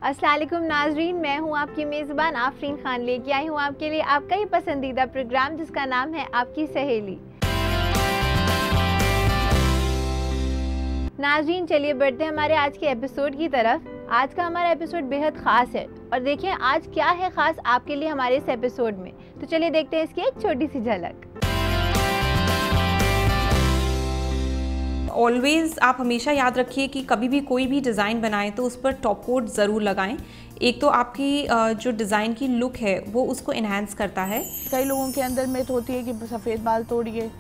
अस्सलाम वालेकुम नाजरीन, मैं हूं आपकी मेज़बान आफरीन खान, लेके आई हूं आपके लिए आपका ही पसंदीदा प्रोग्राम जिसका नाम है आपकी सहेली। नाजरीन, चलिए बढ़ते हैं हमारे आज के एपिसोड की तरफ। आज का हमारा एपिसोड बेहद ख़ास है और देखिए आज क्या है ख़ास आपके लिए हमारे इस एपिसोड में। तो चलिए देखते हैं इसकी एक छोटी सी झलक। ऑलवेज़ आप हमेशा याद रखिए कि कभी भी कोई भी डिज़ाइन बनाएं तो उस पर टॉप कोट ज़रूर लगाएं। एक तो आपकी जो डिज़ाइन की लुक है वो उसको इन्हांस करता है। कई लोगों के अंदर मिथ होती है कि सफ़ेद बाल तोड़िए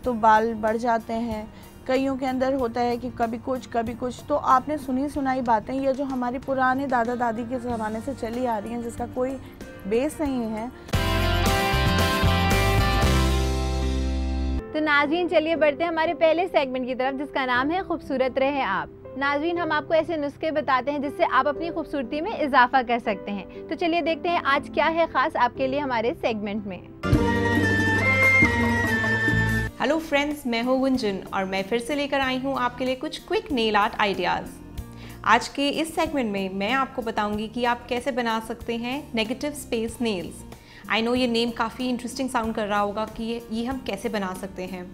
तो बाल बढ़ जाते हैं। कईयों के अंदर होता है कि कभी कुछ। तो आपने सुनी सुनाई बातें ये जो हमारे पुराने दादा दादी के ज़माने से चली आ रही हैं, जिसका कोई बेस नहीं है। तो नाज़रीन, चलिए बढ़ते हैं हमारे पहले सेगमेंट की तरफ जिसका नाम है खूबसूरत रहे आप। नाज़रीन, हम आपको ऐसे नुस्खे बताते हैं जिससे आप अपनी खूबसूरती में इजाफा कर सकते हैं। तो चलिए देखते हैं आज क्या है ख़ास आपके लिए हमारे सेगमेंट में। हेलो फ्रेंड्स, मैं हूँ गुंजन और मैं फिर से लेकर आई हूँ आपके लिए कुछ क्विक नेल आर्ट आइडियाज़। आज के इस सेगमेंट में मैं आपको बताऊंगी कि आप कैसे बना सकते हैं negative space nails. I know ये नेम काफ़ी इंटरेस्टिंग साउंड कर रहा होगा कि ये हम कैसे बना सकते हैं।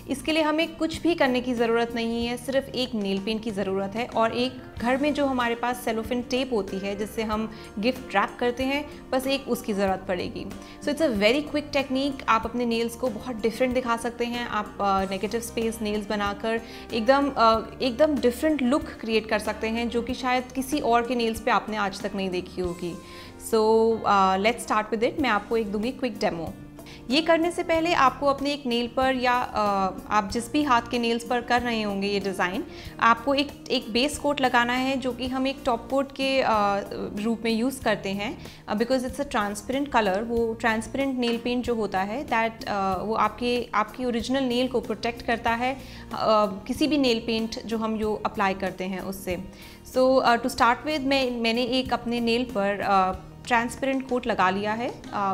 इसके लिए हमें कुछ भी करने की ज़रूरत नहीं है, सिर्फ एक नेल पेंट की ज़रूरत है और एक घर में जो हमारे पास सेलोफिन टेप होती है जिससे हम गिफ्ट रैप करते हैं, बस एक उसकी ज़रूरत पड़ेगी। So it's a very quick technique. आप अपने नेल्स को बहुत डिफरेंट दिखा सकते हैं। आप नेगेटिव स्पेस नेल्स बनाकर एकदम डिफरेंट लुक क्रिएट कर सकते हैं जो कि शायद किसी और के नेल्स पे आपने आज तक नहीं देखी होगी। So let's start with it. मैं आपको एक दूंगी क्विक डेमो। ये करने से पहले आपको अपने एक नेल पर या आप जिस भी हाथ के नेल्स पर कर रहे होंगे ये डिज़ाइन, आपको एक बेस कोट लगाना है जो कि हम एक टॉप कोट के रूप में यूज़ करते हैं because it's a transparent colour. वो ट्रांसपेरेंट नेल पेंट जो होता है दैट वो आपकी ओरिजिनल नेल को प्रोटेक्ट करता है किसी भी नेल पेंट जो हम अप्लाई करते हैं उससे। सो टू स्टार्ट विद मैंने एक अपने नेल पर ट्रांसपेरेंट कोट लगा लिया है।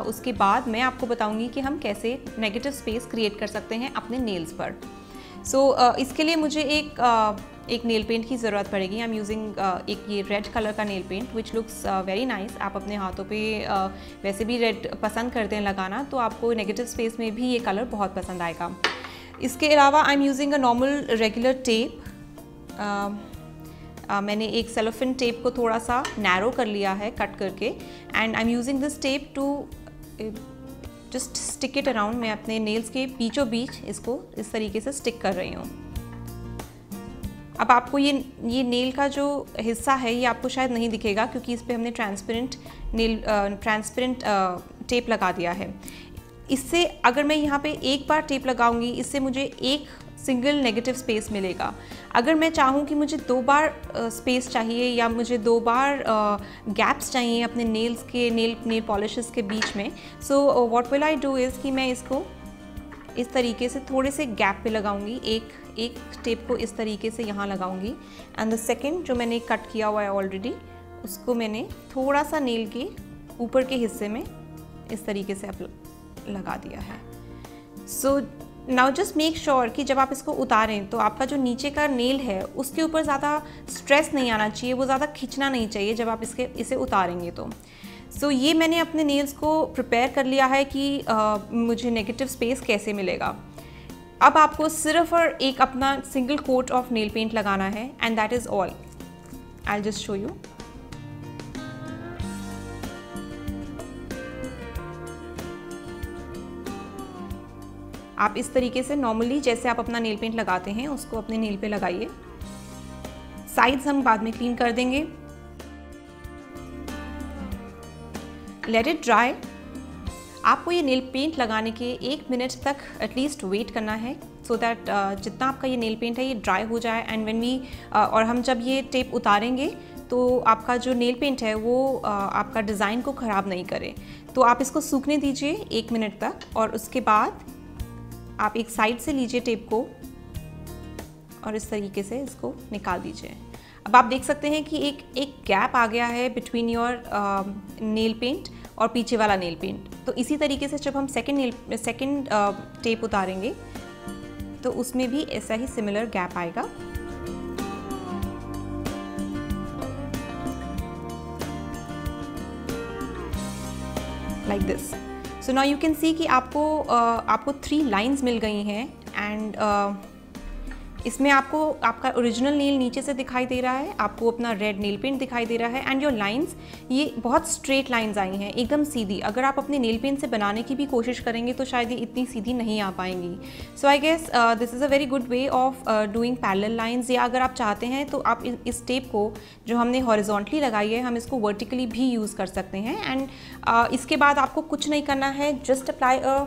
उसके बाद मैं आपको बताऊंगी कि हम कैसे नेगेटिव स्पेस क्रिएट कर सकते हैं अपने नेल्स पर। सो इसके लिए मुझे एक नेल पेंट की ज़रूरत पड़ेगी। आई एम यूजिंग एक ये रेड कलर का nail paint which looks very nice. आप अपने हाथों पे वैसे भी रेड पसंद करते हैं लगाना, तो आपको नेगेटिव स्पेस में भी ये कलर बहुत पसंद आएगा। इसके अलावा आई am using a normal regular tape. मैंने एक सेलोफिन टेप को थोड़ा सा नैरो कर लिया है कट करके, and I am using this tape to just stick it around. मैं अपने नेल्स के बीचों बीच इसको इस तरीके से स्टिक कर रही हूँ। अब आपको ये नेल का जो हिस्सा है ये आपको शायद नहीं दिखेगा क्योंकि इस पर हमने ट्रांसपेरेंट टेप लगा दिया है। इससे अगर मैं यहाँ पे एक बार टेप लगाऊंगी, इससे मुझे एक सिंगल नेगेटिव स्पेस मिलेगा। अगर मैं चाहूँ कि मुझे 2 बार स्पेस चाहिए या मुझे 2 बार गैप्स चाहिए अपने नेल्स के नेल पॉलिशेस के बीच में, so what will I do is कि मैं इसको इस तरीके से थोड़े से गैप पे लगाऊंगी। एक टेप को इस तरीके से यहाँ लगाऊंगी एंड द सेकेंड जो मैंने कट किया हुआ है ऑलरेडी उसको मैंने थोड़ा सा नेल के ऊपर के हिस्से में इस तरीके से अब लगा दिया है। So now just make sure कि जब आप इसको उतारें तो आपका जो नीचे का नेल है उसके ऊपर ज़्यादा स्ट्रेस नहीं आना चाहिए, वो ज़्यादा खींचना नहीं चाहिए जब आप इसे उतारेंगे तो। सो ये मैंने अपने नेल्स को प्रिपेयर कर लिया है कि मुझे नेगेटिव स्पेस कैसे मिलेगा। अब आपको सिर्फ और एक अपना single coat of nail paint लगाना है and that is all. I just show you. आप इस तरीके से नॉर्मली जैसे आप अपना नेल पेंट लगाते हैं उसको अपने नेल पे लगाइए। साइड्स हम बाद में क्लीन कर देंगे। Let it dry. आपको ये नेल पेंट लगाने के 1 मिनट तक एटलीस्ट वेट करना है सो दैट जितना आपका ये नेल पेंट है ये ड्राई हो जाए एंड और हम जब ये टेप उतारेंगे तो आपका जो नेल पेंट है वो आपका डिज़ाइन को ख़राब नहीं करे। तो आप इसको सूखने दीजिए 1 मिनट तक और उसके बाद आप एक साइड से लीजिए टेप को और इस तरीके से इसको निकाल दीजिए। अब आप देख सकते हैं कि एक गैप आ गया है बिटवीन योर नेल पेंट और पीछे वाला नेल पेंट। तो इसी तरीके से जब हम सेकंड टेप उतारेंगे तो उसमें भी ऐसा ही सिमिलर गैप आएगा। Like this. So now you can see कि आपको 3 लाइंस मिल गई हैं एंड इसमें आपको आपका ओरिजिनल नेल नीचे से दिखाई दे रहा है, आपको अपना रेड नेल पेंट दिखाई दे रहा है एंड योर लाइंस ये बहुत स्ट्रेट लाइंस आई हैं, एकदम सीधी। अगर आप अपने नेल पेंट से बनाने की भी कोशिश करेंगे तो शायद ये इतनी सीधी नहीं आ पाएंगी। So I guess this is a very good way of doing parallel lines. या अगर आप चाहते हैं तो आप इस टेप को जो हमने हॉरिजॉन्टली लगाई है, हम इसको वर्टिकली भी यूज़ कर सकते हैं। एंड इसके बाद आपको कुछ नहीं करना है, just apply a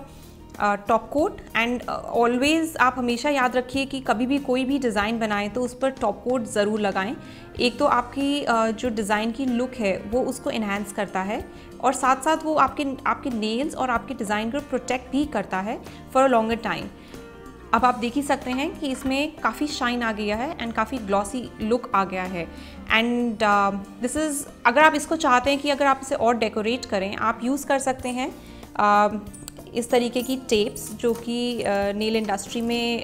top coat. And always आप हमेशा याद रखिए कि कभी भी कोई भी डिज़ाइन बनाएं तो उस पर टॉप कोट ज़रूर लगाएं। एक तो आपकी जो डिज़ाइन की लुक है वो उसको इन्हांस करता है और साथ साथ वो आपके नेल्स और आपके डिज़ाइन को प्रोटेक्ट भी करता है फॉर अ लॉन्गर टाइम। अब आप देख ही सकते हैं कि इसमें काफ़ी शाइन आ गया है एंड काफ़ी ग्लॉसी लुक आ गया है। एंड दिस इज़, अगर आप इसको चाहते हैं कि अगर आप इसे और डेकोरेट करें, आप यूज़ कर सकते हैं इस तरीके की टेप्स जो कि नेल इंडस्ट्री में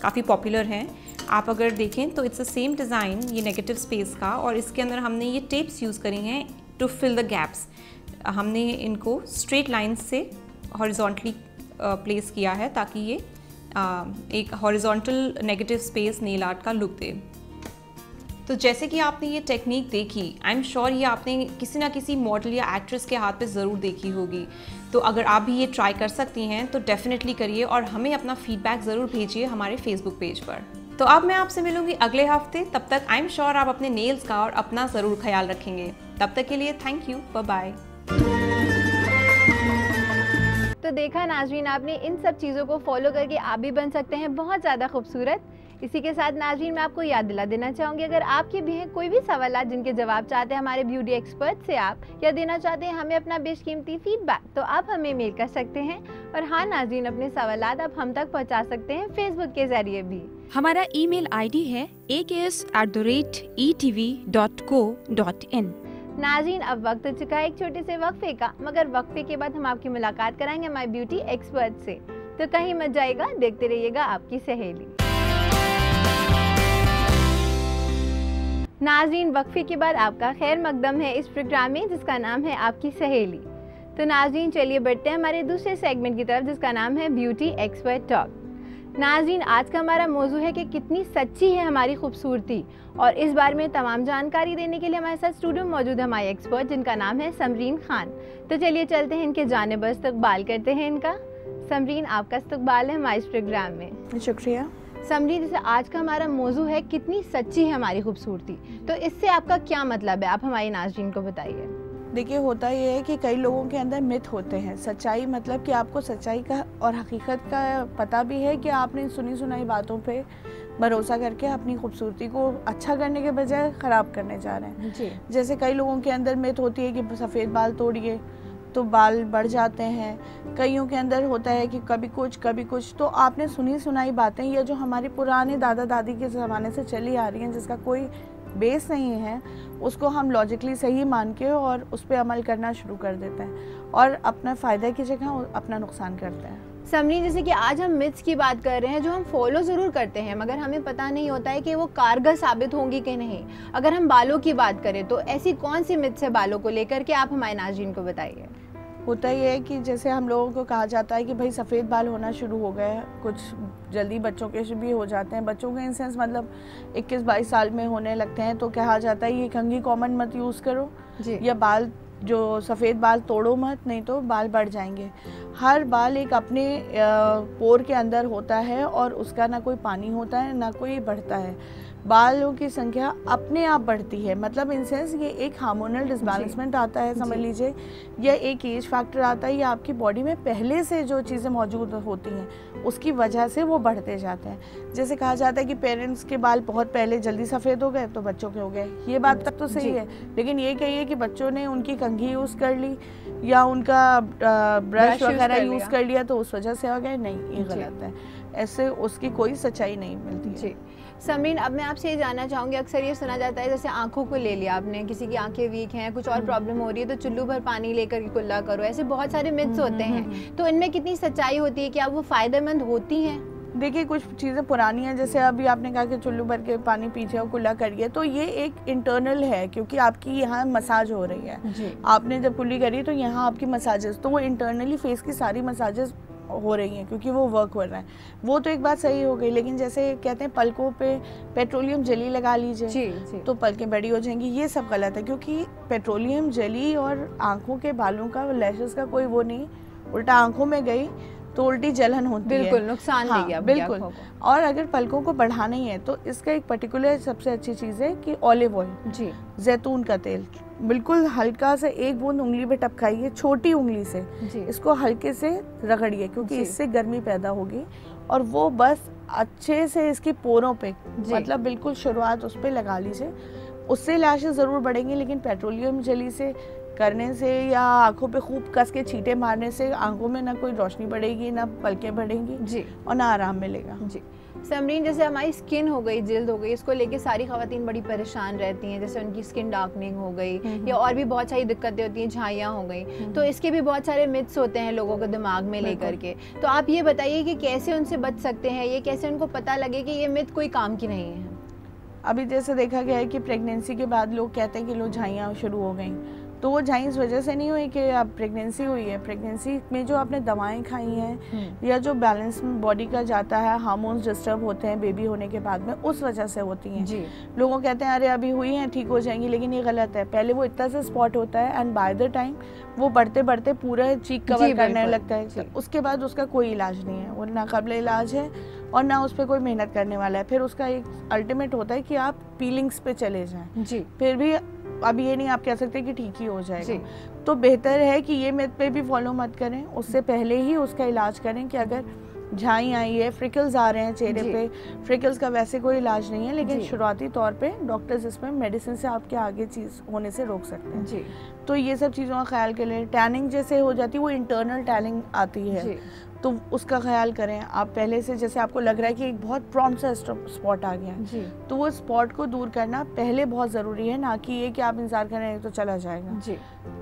काफ़ी पॉपुलर हैं। आप अगर देखें तो इट्स द सेम डिज़ाइन, ये नेगेटिव स्पेस का, और इसके अंदर हमने ये टेप्स यूज़ करी हैं टू फिल द गैप्स। हमने इनको स्ट्रेट लाइंस से हॉरिजॉन्टली प्लेस किया है ताकि ये एक horizontal negative space nail art का लुक दे। तो जैसे कि आपने ये टेक्निक देखी, आई एम श्योर ये आपने किसी ना किसी मॉडल या एक्ट्रेस के हाथ पे ज़रूर देखी होगी। तो अगर आप भी ये ट्राई कर सकती हैं तो डेफिनेटली करिए और हमें अपना फीडबैक ज़रूर भेजिए हमारे फेसबुक पेज पर। तो अब मैं आपसे मिलूंगी अगले हफ्ते, तब तक आई एम श्योर आप अपने नेल्स का और अपना ज़रूर ख्याल रखेंगे। तब तक के लिए थैंक यू, बाय बाय। तो देखा नाज़रीन, आपने इन सब चीज़ों को फॉलो करके आप भी बन सकते हैं बहुत ज़्यादा खूबसूरत। इसी के साथ नाज़रीन मैं आपको याद दिला देना चाहूँगी, अगर आपके भी हैं कोई भी सवाल जिनके जवाब चाहते हैं हमारे ब्यूटी एक्सपर्ट से आप, या देना चाहते हैं हमें अपना बेशकीमती फीडबैक, तो आप हमें मेल कर सकते हैं। और हाँ नाज़रीन, अपने सवाल आप हम तक पहुँचा सकते हैं फेसबुक के ज़रिए भी। हमारा ईमेल आईडी है aks@etv.co.in। नाज़रीन अब वक्त हो चुका है एक छोटे से वक्फे का, मगर वक्फे के बाद हम आपकी मुलाकात कराएंगे हमारे ब्यूटी एक्सपर्ट से। तो कहीं मत जाइएगा, देखते रहिएगा आपकी सहेली। नाज़रीन वक्फे के बाद आपका खैर मकदम है इस प्रोग्राम में जिसका नाम है आपकी सहेली। तो नाज़रीन चलिए बढ़ते हैं हमारे दूसरे सेगमेंट की तरफ जिसका नाम है ब्यूटी एक्सपर्ट टॉक। नाज़रीन आज का हमारा मौजू है कि कितनी सच्ची है हमारी खूबसूरती, और इस बारे में तमाम जानकारी देने के लिए हमारे साथ स्टूडियो में मौजूद है हमारे एक्सपर्ट जिनका नाम है समरीन खान। तो चलिए चलते हैं इनके जानिब इस्तकबाल करते हैं इनका। समरीन आपका इस्तकबाल है हमारे इस प्रोग्राम में। शुक्रिया। समरीन, जैसे आज का हमारा मौजू है कितनी सच्ची है हमारी खूबसूरती, तो इससे आपका क्या मतलब है, आप हमारी नाज़रीन को बताइए। देखिए होता ये है कि कई लोगों के अंदर मिथ होते हैं। सच्चाई मतलब कि आपको सच्चाई का और हकीकत का पता भी है कि आपने सुनी सुनाई बातों पे भरोसा करके अपनी खूबसूरती को अच्छा करने के बजाय ख़राब करने जा रहे हैं जी। जैसे कई लोगों के अंदर मिथ होती है कि सफ़ेद बाल तोड़िए तो बाल बढ़ जाते हैं। कईयों के अंदर होता है कि कभी कुछ। तो आपने सुनी सुनाई बातें या जो हमारे पुराने दादा दादी के ज़माने से चली आ रही हैं जिसका कोई बेस नहीं है, उसको हम लॉजिकली सही मान के और उस पर अमल करना शुरू कर देते हैं और अपना फ़ायदा की जगह अपना नुकसान करते हैं। समरीन, जैसे कि आज हम मिथ्स की बात कर रहे हैं जो हम फॉलो ज़रूर करते हैं मगर हमें पता नहीं होता है कि वो कारगर साबित होंगी कि नहीं। अगर हम बालों की बात करें तो ऐसी कौन सी मिथ्स है बालों को लेकर के, आप हमारे नाज़रीन को बताइए। होता ही है कि जैसे हम लोगों को कहा जाता है कि भाई सफ़ेद बाल होना शुरू हो गए हैं, कुछ जल्दी बच्चों के भी हो जाते हैं। बच्चों के इन सेंस मतलब 21-22 साल में होने लगते हैं तो कहा जाता है ये कंघी कॉमन मत यूज़ करो जी। या बाल जो सफ़ेद बाल तोड़ो मत, नहीं तो बाल बढ़ जाएंगे। हर बाल एक अपने पोर के अंदर होता है और उसका ना कोई पानी होता है ना कोई बढ़ता है। बालों की संख्या अपने आप बढ़ती है, मतलब इन सेंस ये एक हार्मोनल डिसबैलेंसमेंट आता है, समझ लीजिए, या एक एज फैक्टर आता है, या आपकी बॉडी में पहले से जो चीज़ें मौजूद होती हैं उसकी वजह से वो बढ़ते जाते हैं। जैसे कहा जाता है कि पेरेंट्स के बाल बहुत पहले जल्दी सफ़ेद हो गए तो बच्चों के हो गए, ये बात तक तो सही है, लेकिन ये कहिए कि बच्चों ने उनकी कंघी यूज़ कर ली या उनका ब्रश वगैरह यूज़ कर लिया तो उस वजह से हो गए, नहीं, ये गलत है। ऐसे उसकी कोई सच्चाई नहीं मिलती है। जी समरीन, अब मैं आपसे ये जानना चाहूँगी, अक्सर ये सुना जाता है जैसे आंखों को ले लिया आपने, किसी की आंखें वीक हैं, कुछ और प्रॉब्लम हो रही है तो चुल्लू भर पानी लेकर के कुल्ला करो, ऐसे बहुत सारे मिथ्स होते हैं। तो इनमें कितनी सच्चाई होती है, क्या वो फ़ायदेमंद होती हैं? देखिए कुछ चीज़ें पुरानी हैं, जैसे अभी आपने कहा कि चुल्लू भर के पानी पीछे और कुल्ला करिए, तो ये एक इंटरनल है क्योंकि आपकी यहाँ मसाज हो रही है जी। आपने जब कुल्ली करी तो यहाँ आपकी मसाजेस, तो वो इंटरनली फेस की सारी मसाजेस हो रही हैं क्योंकि वो वर्क हो रहा है। वो तो एक बात सही हो गई, लेकिन जैसे कहते हैं पलकों पे पेट्रोलियम जेली लगा लीजिए जी। तो पलकें बड़ी हो जाएंगी, ये सब गलत है क्योंकि पेट्रोलियम जेली और आँखों के बालों का, लैशेस का कोई वो नहीं, उल्टा आँखों में गई तो उल्टी जलन होती है, बिल्कुल नुकसान देगी आपकी बिल्कुल। आँखों को। और अगर पलकों को बढ़ाना ही है तो इसका एक पर्टिकुलर सबसे अच्छी चीज़ है कि ऑलिव ऑयल, जी। जैतून का तेल, बिल्कुल हल्का सा एक बूंद उंगली पे टपकाइए, छोटी उंगली से जी। इसको हल्के से रगड़िए क्योंकि जी। इससे गर्मी पैदा होगी और वो बस अच्छे से इसकी पोरों पे, मतलब बिल्कुल शुरुआत उस पर लगा लीजिए। उससे लैशेस ज़रूर बढ़ेंगी, लेकिन पेट्रोलियम जेली से करने से या आंखों पे खूब कस के छींटे मारने से आंखों में ना कोई रोशनी बढ़ेगी, ना पलकें बढ़ेंगी जी, और ना आराम मिलेगा। जी। समरीन, जैसे हमारी स्किन हो गई, जिल्द हो गई, इसको लेके सारी खवातीन बड़ी परेशान रहती हैं, जैसे उनकी स्किन डार्कनिंग हो गई या और भी बहुत सारी दिक्कतें होती हैं, झाइयाँ हो गई, तो इसके भी बहुत सारे मिथ्स होते हैं लोगों के दिमाग में लेकर के। तो आप ये बताइए कि कैसे उनसे बच सकते हैं, ये कैसे उनको पता लगे कि ये मिथ कोई काम की नहीं है? अभी जैसे देखा गया है कि प्रेगनेंसी के बाद लोग कहते हैं कि लो झाइयाँ शुरू हो गई, तो वो झाई इस वजह से नहीं हुई कि अब प्रेगनेंसी हुई है। प्रेगनेंसी में जो आपने दवाएं खाई हैं या जो बैलेंस बॉडी का जाता है, हार्मोन्स डिस्टर्ब होते हैं बेबी होने के बाद में, उस वजह से होती हैं। जी। लोगों कहते हैं अरे अभी हुई हैं ठीक हो जाएंगी, लेकिन ये गलत है। पहले वो इतना सा स्पॉट होता है एंड बाय द टाइम वो बढ़ते बढ़ते पूरा चीक कवर करने लगता है, उसके बाद उसका कोई इलाज नहीं है, वो ना काबिल इलाज है और ना उस पर कोई मेहनत करने वाला है। फिर उसका एक अल्टीमेट होता है कि आप पीलिंग्स पे चले जाएं। जी। फिर भी अब ये नहीं आप कह सकते कि ठीक ही हो जाएगा, तो बेहतर है कि ये मिथ पे भी फॉलो मत करें, उससे पहले ही उसका इलाज करें कि अगर झाई आई है, फ्रिकल्स आ रहे हैं चेहरे पे, फ्रिकल्स का वैसे कोई इलाज नहीं है, लेकिन शुरुआती तौर पे डॉक्टर्स इसमें मेडिसिन से आपके आगे चीज़ होने से रोक सकते हैं। जी। तो ये सब चीज़ों का ख्याल के लिए, टैनिंग जैसे हो जाती है वो इंटरनल टैनिंग आती है, तो उसका ख्याल करें आप पहले से। जैसे आपको लग रहा है कि एक बहुत प्रॉम्प्ट सा स्पॉट आ गया है, तो वो स्पॉट को दूर करना पहले बहुत ज़रूरी है, ना कि ये कि आप इंतजार करें तो चला जाएगा। जी।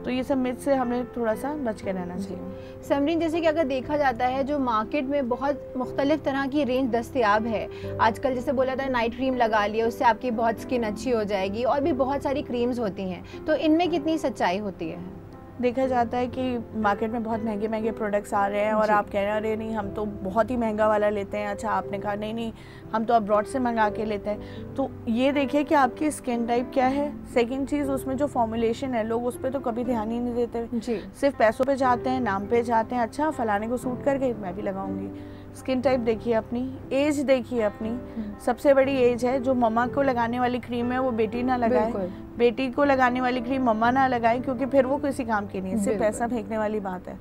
तो ये सब मिथ से हमें थोड़ा सा बच के रहना चाहिए। समरीन, जैसे कि अगर देखा जाता है जो मार्केट में बहुत मुख्तलिफ तरह की रेंज दस्तयाब है आजकल, जैसे बोला था नाइट क्रीम लगा लिया उससे आपकी बहुत स्किन अच्छी हो जाएगी, और भी बहुत सारी क्रीम्स होती हैं, तो इनमें कितनी सच्चाई होती है? देखा जाता है कि मार्केट में बहुत महंगे महंगे प्रोडक्ट्स आ रहे हैं और आप कह रहे हैं अरे नहीं हम तो बहुत ही महंगा वाला लेते हैं, अच्छा आपने कहा नहीं हम तो अब्रॉड से मंगा के लेते हैं। तो ये देखिए कि आपकी स्किन टाइप क्या है। सेकंड चीज़, उसमें जो फॉर्मुलेशन है, लोग उस पर तो कभी ध्यान ही नहीं देते, सिर्फ पैसों पे जाते हैं, नाम पे जाते हैं, अच्छा फलाने को सूट कर गई मैं भी लगाऊंगी। स्किन टाइप देखिए अपनी, एज देखिए अपनी, सबसे बड़ी एज है, जो मम्मा को लगाने वाली क्रीम है वो बेटी ना लगाए, बेटी को लगाने वाली क्रीम मम्मा ना लगाए, क्योंकि फिर वो किसी काम की नहीं है, सिर्फ पैसा फेंकने वाली बात है।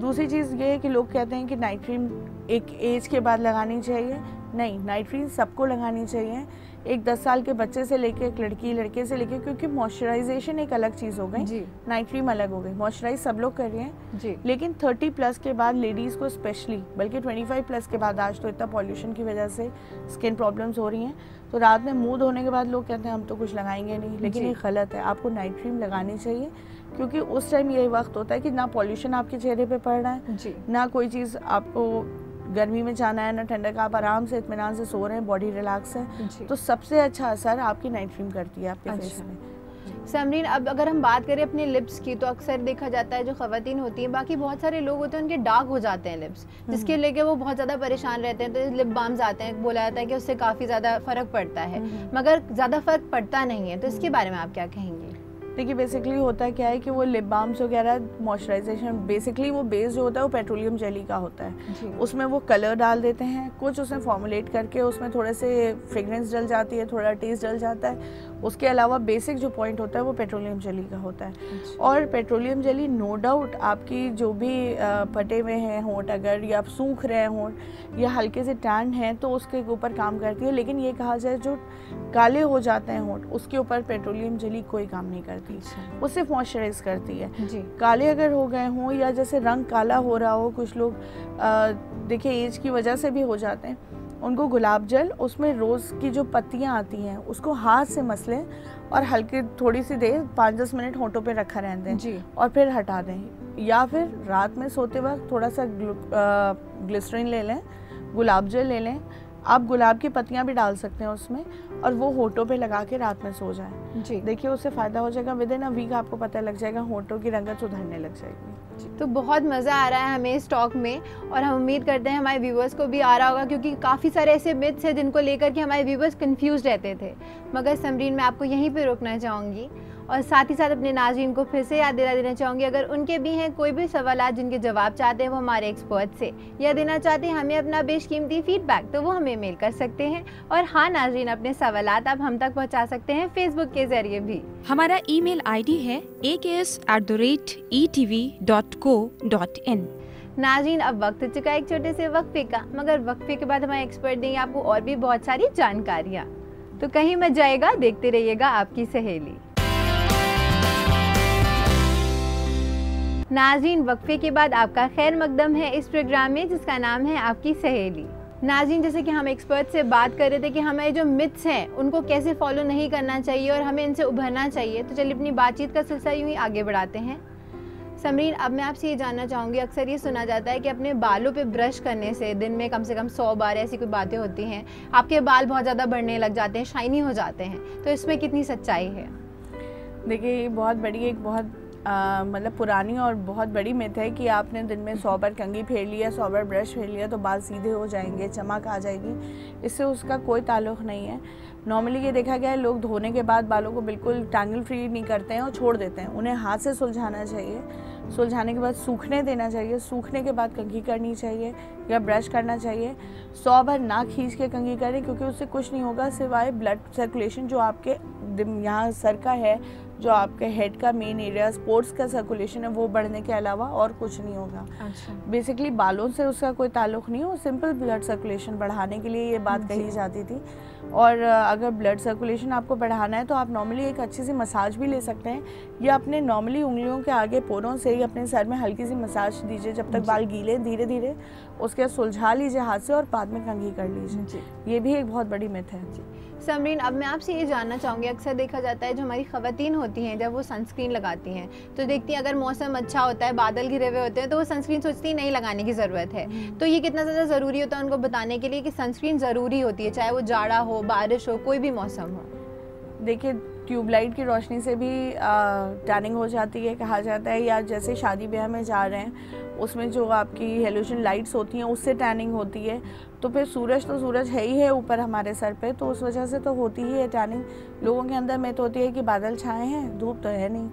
दूसरी चीज़ ये है कि लोग कहते हैं कि नाइट क्रीम एक एज के बाद लगानी चाहिए, नहीं, नाइट क्रीम सबको लगानी चाहिए, एक 10 साल के बच्चे से लेके एक लड़की लड़के से लेके, क्योंकि मॉइस्चराइजेशन एक अलग चीज़ हो गई, नाइट क्रीम अलग हो गई। मॉइस्चराइज सब लोग कर रहे हैं, लेकिन 30 प्लस के बाद लेडीज़ को स्पेशली, बल्कि 25 प्लस के बाद, आज तो इतना पॉल्यूशन की वजह से स्किन प्रॉब्लम्स हो रही हैं, तो रात में मूड होने के बाद लोग कहते हैं हम तो कुछ लगाएंगे नहीं, लेकिन ये गलत है, आपको नाइट क्रीम लगानी चाहिए, क्योंकि उस टाइम यही वक्त होता है कि ना पॉल्यूशन आपके चेहरे पे पड़ रहा है, ना कोई चीज़ आपको गर्मी में जाना है ना ठंडक का, आप आराम से इत्मीनान से सो रहे हैं, बॉडी रिलैक्स है, तो सबसे अच्छा असर आपकी नाइट क्रीम करती है आपके फेस में। समरीन, अब अगर हम बात करें अपने लिप्स की, तो अक्सर देखा जाता है जो ख़वातीन होती हैं, बाकी बहुत सारे लोग होते हैं उनके डार्क हो जाते हैं लिप्स, जिसके लेके वो बहुत ज़्यादा परेशान रहते हैं, तो लिप बाम्स आते हैं, बोला जाता है कि उससे काफ़ी ज़्यादा फ़र्क पड़ता है, मगर ज़्यादा फ़र्क पड़ता नहीं है, तो इसके बारे में आप क्या कहेंगे? देखिए बेसिकली होता क्या है कि वो लिप बाम्स वगैरह मॉइस्चराइजेशन, बेसिकली वो बेस जो होता है वो पेट्रोलियम जेली का होता है, उसमें वो कलर डाल देते हैं, कुछ उसमें फॉर्मुलेट करके उसमें थोड़े से फ्रेग्रेंस डल जाती है, थोड़ा टेस्ट डल जाता है, उसके अलावा बेसिक जो पॉइंट होता है वो पेट्रोलियम जेली का होता है। और पेट्रोलियम जेली नो डाउट आपकी जो भी फटे हुए हैं होंठ, अगर या सूख रहे हैं होंठ या हल्के से टैन हैं, तो उसके ऊपर काम करती है, लेकिन ये कहा जाए जो काले हो जाते हैं होंठ, उसके ऊपर पेट्रोलियम जेली कोई काम नहीं करती, वो सिर्फ मॉइस्चराइज करती है। काले अगर हो गए हों या जैसे रंग काला हो रहा हो, कुछ लोग देखिए एज की वजह से भी हो जाते हैं, उनको गुलाब जल, उसमें रोज़ की जो पत्तियां आती हैं उसको हाथ से मसलें और हल्के थोड़ी सी देर 5-10 मिनट होंठों पे रखा रहने दें और फिर हटा दें, या फिर रात में सोते वक्त थोड़ा सा ग्लिसरीन ले लें, गुलाब जल ले लें, आप गुलाब की पत्तियां भी डाल सकते हैं उसमें, और वो होठों पे लगा के रात में सो जाएं। जी, देखिए उससे फ़ायदा हो जाएगा, विद इन अ वीक आपको पता लग जाएगा, होठों की रंगत सुधरने लग जाएगी। तो बहुत मज़ा आ रहा है हमें इस टॉक में, और हम उम्मीद करते हैं हमारे व्यूवर्स को भी आ रहा होगा, क्योंकि काफ़ी सारे ऐसे मिथ्स हैं जिनको लेकर के हमारे व्यूवर्स कंफ्यूज रहते थे। मगर समरीन, मैं आपको यहीं पे रोकना चाहूँगी और साथ ही साथ अपने नाज़रीन को फिर से याद दिला देना चाहूँगी, अगर उनके भी हैं कोई भी सवाल जिनके जवाब चाहते हैं वो हमारे एक्सपर्ट से, या देना चाहते हैं हमें अपना बेशकीमती फीडबैक, तो वो हमें मेल कर सकते हैं। और हाँ नाज़रीन, अपने सवालात आप हम तक पहुँचा सकते हैं फेसबुक के ज़रिए भी। हमारा ईमेल आईडी है aks@etv.co.in। नाज़रीन, अब वक्त हो चुका है एक छोटे से वक्फे का, मगर वक्फे के बाद हमारे एक्सपर्ट देंगे आपको और भी बहुत सारी जानकारियाँ, तो कहीं मत जाएगा, देखते रहिएगा आपकी सहेली। नाज़रीन, वक्फे के बाद आपका खैर मकदम है इस प्रोग्राम में जिसका नाम है आपकी सहेली। नाज़रीन, जैसे कि हम एक्सपर्ट से बात कर रहे थे कि हमें जो मिथ्स हैं उनको कैसे फॉलो नहीं करना चाहिए और हमें इनसे उभरना चाहिए, तो चलिए अपनी बातचीत का सिलसिला यूँ ही आगे बढ़ाते हैं। समरीन, अब मैं आपसे ये जानना चाहूँगी, अक्सर ये सुना जाता है कि अपने बालों पे ब्रश करने से दिन में कम से कम 100 बार ऐसी कोई बातें होती हैं, आपके बाल बहुत ज़्यादा बढ़ने लग जाते हैं, शाइनी हो जाते हैं, तो इसमें कितनी सच्चाई है? देखिए ये बहुत बड़ी एक बहुत मतलब पुरानी और बहुत बड़ी मिथ है कि आपने दिन में 100 बार कंघी फेर लिया, 100 बार ब्रश फेर लिया तो बाल सीधे हो जाएंगे, चमक आ जाएगी। इससे उसका कोई ताल्लुक़ नहीं है। नॉर्मली ये देखा गया है लोग धोने के बाद बालों को बिल्कुल टैंगल फ्री नहीं करते हैं और छोड़ देते हैं। उन्हें हाथ से सुलझाना चाहिए, सुलझाने के बाद सूखने देना चाहिए, सूखने के बाद कंघी करनी चाहिए या ब्रश करना चाहिए। 100 बार ना खींच के कंघी करें क्योंकि उससे कुछ नहीं होगा सिवाय ब्लड सर्कुलेशन जो आपके यहाँ सर का है, जो आपके हेड का मेन एरिया स्पोर्ट्स का सर्कुलेशन है, वो बढ़ने के अलावा और कुछ नहीं होगा। अच्छा, बेसिकली बालों से उसका कोई ताल्लुक़ नहीं है, वो सिंपल ब्लड सर्कुलेशन बढ़ाने के लिए ये बात कही जाती थी। और अगर ब्लड सर्कुलेशन आपको बढ़ाना है तो आप नॉर्मली एक अच्छी सी मसाज भी ले सकते हैं, या अपने नॉर्मली उंगलियों के आगे पोरों से ही अपने सर में हल्की सी मसाज दीजिए जब तक बाल गीले, धीरे धीरे उसके बाद सुलझा लीजिए हाथ से और बाद में कंघी कर लीजिए। ये भी एक बहुत बड़ी मिथ है। समरीन, अब मैं आपसे ये जानना चाहूँगी, अक्सर देखा जाता है जो हमारी ख़वातीन होती हैं जब वो सनस्क्रीन लगाती हैं तो देखती हैं अगर मौसम अच्छा होता है, बादल घिरे हुए होते हैं तो वो सनस्क्रीन सोचती है नहीं लगाने की ज़रूरत है, तो ये कितना ज़्यादा ज़रूरी होता है उनको बताने के लिए कि सनस्क्रीन ज़रूरी होती है, चाहे वो जाड़ा हो, बारिश हो, कोई भी मौसम हो? देखिए ट्यूबलाइट की रोशनी से भी टैनिंग हो जाती है कहा जाता है, या जैसे शादी ब्याह में जा रहे हैं उसमें जो आपकी हेलोजन लाइट्स होती हैं उससे टैनिंग होती है। तो फिर सूरज है ही है ऊपर हमारे सर पे, तो उस वजह से तो होती ही है टैनिंग। लोगों के अंदर में तो होती है कि बादल छाए हैं, धूप तो है नहीं,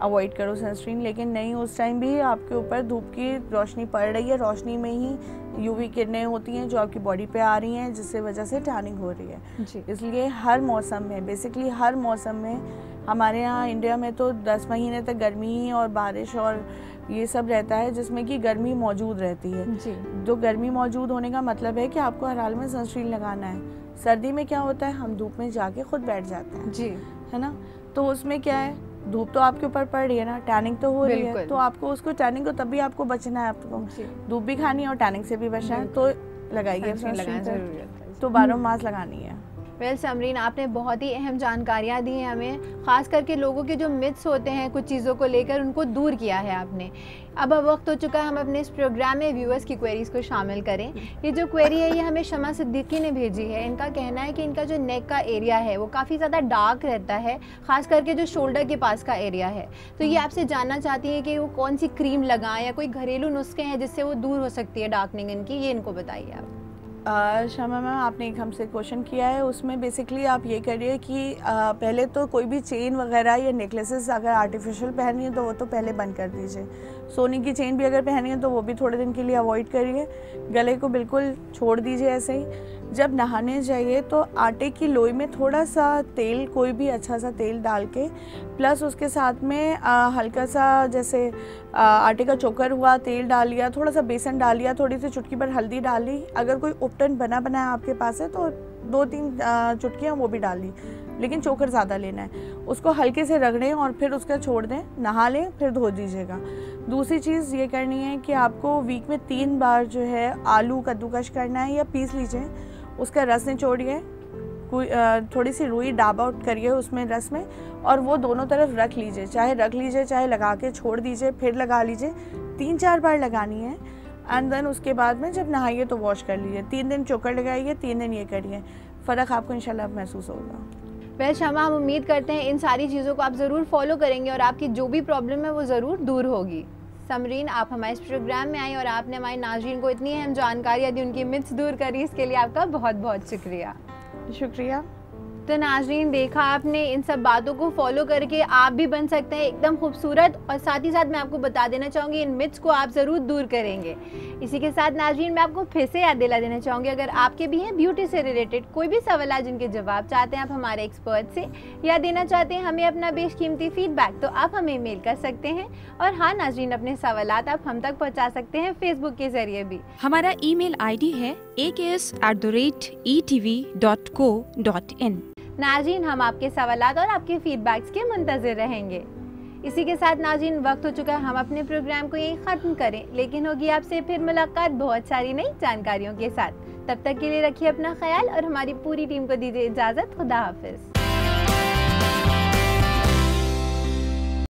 अवॉइड करो सनस्क्रीन, लेकिन नहीं, उस टाइम भी आपके ऊपर धूप की रोशनी पड़ रही है, रोशनी में ही यूवी किरणें होती हैं जो आपकी बॉडी पे आ रही हैं जिससे वजह से टैनिंग हो रही है जी। इसलिए हर मौसम में, बेसिकली हर मौसम में, हमारे यहाँ इंडिया में तो 10 महीने तक गर्मी और बारिश और ये सब रहता है जिसमें कि गर्मी मौजूद रहती है जी। जो गर्मी मौजूद होने का मतलब है कि आपको हर हाल में सनस्क्रीन लगाना है। सर्दी में क्या होता है, हम धूप में जाके खुद बैठ जाते हैं जी, है ना, तो उसमें क्या है, धूप तो आपके ऊपर पड़ रही है ना, टैनिंग तो हो रही है, बिल्कुल। तो आपको उसको टैनिंग को तभी आपको बचना है, आपको जी। धूप भी खानी है और टैनिंग से भी बचना है, तो लगाइए सनस्क्रीन लगाना सनस्क्रीन ज़रूरी होता है। तो 12 मास लगानी है। वेल समरीन, आपने बहुत ही अहम जानकारियाँ दी हैं हमें, ख़ास करके लोगों के जो मिथ्स होते हैं कुछ चीज़ों को लेकर उनको दूर किया है आपने। अब वक्त हो चुका है हम अपने इस प्रोग्राम में व्यूअर्स की क्वेरीज़ को शामिल करें। ये जो क्वेरी है ये हमें शमा सिद्दीकी ने भेजी है। इनका कहना है कि इनका जो नेक का एरिया है वो काफ़ी ज़्यादा डार्क रहता है, ख़ास करके जो शोल्डर के पास का एरिया है, तो ये आपसे जानना चाहती हैं कि वो कौन सी क्रीम लगाएं या कोई घरेलू नुस्खे हैं जिससे वो दूर हो सकती है डार्कनिंग इनकी, ये इनको बताइए आप। शमा मैम, आपने एक हमसे क्वेश्चन किया है, उसमें बेसिकली आप ये करिए कि पहले तो कोई भी चेन वगैरह या नेकलेसेस अगर आर्टिफिशियल पहनी है तो वो तो पहले बंद कर दीजिए। सोने की चेन भी अगर पहनी है तो वो भी थोड़े दिन के लिए अवॉइड करिए। गले को बिल्कुल छोड़ दीजिए ऐसे ही। जब नहाने जाइए तो आटे की लोई में थोड़ा सा तेल, कोई भी अच्छा सा तेल डाल के, प्लस उसके साथ में हल्का सा जैसे आटे का चोकर हुआ, तेल डाल लिया, थोड़ा सा बेसन डाल लिया, थोड़ी सी चुटकी भर हल्दी डाल ली। अगर कोई उपटन बना बनाया आपके पास है तो 2-3 चुटकियाँ वो भी डाल ली, लेकिन चोकर ज़्यादा लेना है। उसको हल्के से रगड़ें और फिर उसका छोड़ दें, नहा लें, फिर धो दीजिएगा। दूसरी चीज़ ये करनी है कि आपको वीक में 3 बार जो है आलू कद्दूकश करना है या पीस लीजिए, उसका रस निचोड़िए, कोई थोड़ी सी रुई डाब आउट करिए उसमें रस में, और वो दोनों तरफ रख लीजिए, चाहे रख लीजिए चाहे लगा के छोड़ दीजिए, फिर लगा लीजिए। 3-4 बार लगानी है। एंड देन उसके बाद में जब नहाइए तो वॉश कर लीजिए। 3 दिन चोकर लगाइए, 3 दिन ये करिए, फ़र्क आपको इंशाल्लाह महसूस होगा। वह शमा, हम उम्मीद करते हैं इन सारी चीज़ों को आप ज़रूर फॉलो करेंगे और आपकी जो भी प्रॉब्लम है वो ज़रूर दूर होगी। समरीन, आप हमारे इस प्रोग्राम में आई और आपने हमारे नाज़रीन को इतनी अहम जानकारियाँ दी, उनकी मिथ्स दूर करी, इसके लिए आपका बहुत बहुत शुक्रिया। शुक्रिया। तो नाज़रीन, देखा आपने, इन सब बातों को फॉलो करके आप भी बन सकते हैं एकदम खूबसूरत, और साथ ही साथ मैं आपको बता देना चाहूँगी इन मिथ्स को आप ज़रूर दूर करेंगे। इसी के साथ नाज़रीन, मैं आपको फिर से याद दिला देना चाहूँगी, अगर आपके भी हैं ब्यूटी से रिलेटेड कोई भी सवाल जिनके जवाब चाहते हैं आप हमारे एक्सपर्ट से, या देना चाहते हैं हमें अपना बेशकीमती फीडबैक, तो आप हमें मेल कर सकते हैं। और हाँ नाज़रीन, अपने सवालात आप हम तक पहुँचा सकते हैं फेसबुक के ज़रिए भी। हमारा ईमेल आईडी है aks@etv.co.in। नाज़रीन, हम आपके सवालात और आपके फीडबैक्स के मुंतज़िर रहेंगे। इसी के साथ नाज़रीन, वक्त हो चुका है हम अपने प्रोग्राम को यहीं ख़त्म करें, लेकिन होगी आपसे फिर मुलाकात बहुत सारी नई जानकारियों के साथ। तब तक के लिए रखिए अपना ख्याल और हमारी पूरी टीम को दीजिए इजाज़त। खुदा हाफिज़।